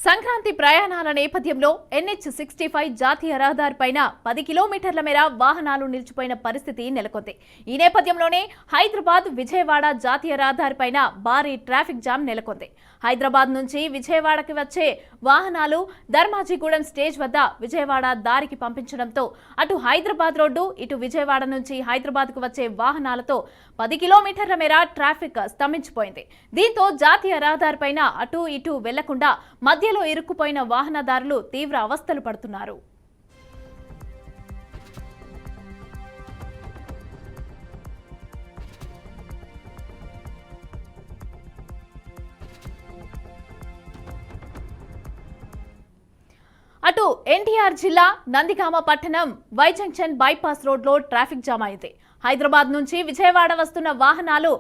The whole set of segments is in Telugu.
సంక్రాంతి ప్రయాణాల నేపథ్యంలో NH65 జాతీయ రహదారిపైన 10 కిలోమీటర్ల మేర వాహనాలు నిలిచిపోయిన పరిస్థితి నెలకొంది. ఈ నేపథ్యంలోనే హైదరాబాద్ విజయవాడ జాతీయ రహదారిపైన భారీ ట్రాఫిక్ జామ్ నెలకొంది. హైదరాబాద్ నుంచి విజయవాడకి వచ్చే వాహనాలు ధర్మాజిగూడెం స్టేజ్ వద్ద విజయవాడ దారికి పంపించడంతో అటు హైదరాబాద్ రోడ్డు ఇటు విజయవాడ నుంచి హైదరాబాద్కు వచ్చే వాహనాలతో 10 కిలోమీటర్ల మేర ట్రాఫిక్ స్తంభించిపోయింది. దీంతో జాతీయ రహదారిపైన అటు ఇటు వెళ్లకుండా మధ్యలో ఇరుక్కుపోయిన వాహనదారులు తీవ్ర అవస్థలు పడుతున్నారు. అటు ఎన్టీఆర్ జిల్లా నందిగామ పట్టణం వై జంక్షన్ బైపాస్ రోడ్లో ట్రాఫిక్ జామ్ అయింది. హైదరాబాద్ నుంచి విజయవాడ వస్తున్న వాహనాలు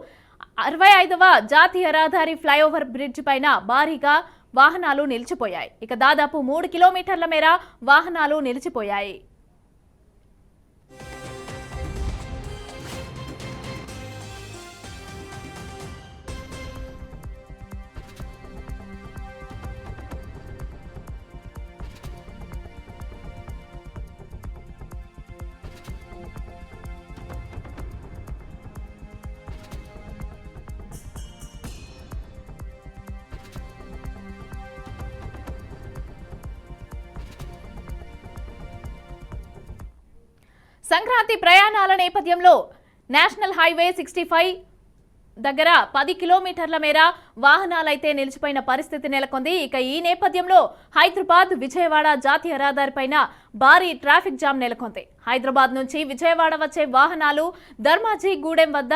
65వ జాతీయ రహదారి ఫ్లైఓవర్ బ్రిడ్జ్ పైన భారీగా వాహనాలు నిలిచిపోయాయి. ఇక దాదాపు 3 కిలోమీటర్ల మేర వాహనాలు నిలిచిపోయాయి. సంక్రాంతి ప్రయాణాల నేపథ్యంలో నేషనల్ హైవే 65 దగ్గర 10 కిలోమీటర్ల మేర వాహనాలైతే నిలిచిపోయిన పరిస్థితి నెలకొంది. ఇక ఈ నేపథ్యంలో హైదరాబాద్ విజయవాడ జాతీయ రహదారిపైన భారీ ట్రాఫిక్ జామ్ నెలకొంది. హైదరాబాద్ నుంచి విజయవాడ వచ్చే వాహనాలు ధర్మాజిగూడెం వద్ద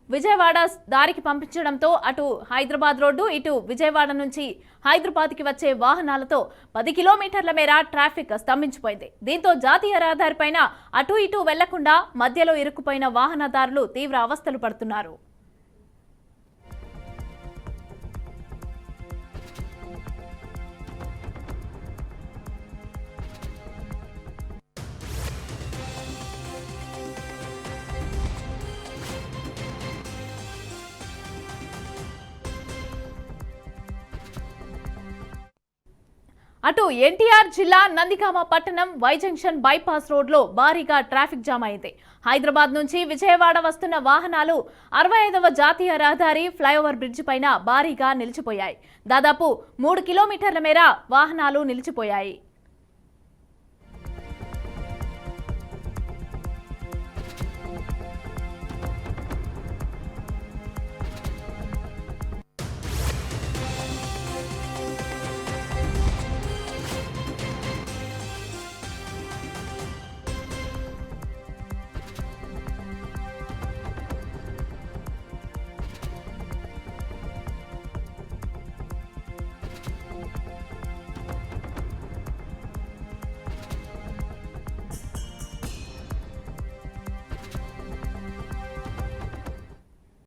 విజయవాడ దారికి పంపించడంతో అటు హైదరాబాద్ రోడ్డు ఇటు విజయవాడ నుంచి హైదరాబాద్కి వచ్చే వాహనాలతో 10 కిలోమీటర్ల మేర ట్రాఫిక్ స్తంభించిపోయింది. దీంతో జాతీయ రహదారిపైన అటు ఇటు వెళ్లకుండా మధ్యలో ఇరుక్కుపోయిన వాహనదారులు తీవ్ర అవస్థలు పడుతున్నారు. అటు ఎన్టీఆర్ జిల్లా నందిగామ పట్టణం వై జంక్షన్ బైపాస్ రోడ్లో భారీగా ట్రాఫిక్ జామ్ అయింది. హైదరాబాద్ నుంచి విజయవాడ వస్తున్న వాహనాలు 65వ జాతీయ రహదారి ఫ్లైఓవర్ బ్రిడ్జ్ పైన భారీగా నిలిచిపోయాయి. దాదాపు 3 కిలోమీటర్ల మేర వాహనాలు నిలిచిపోయాయి.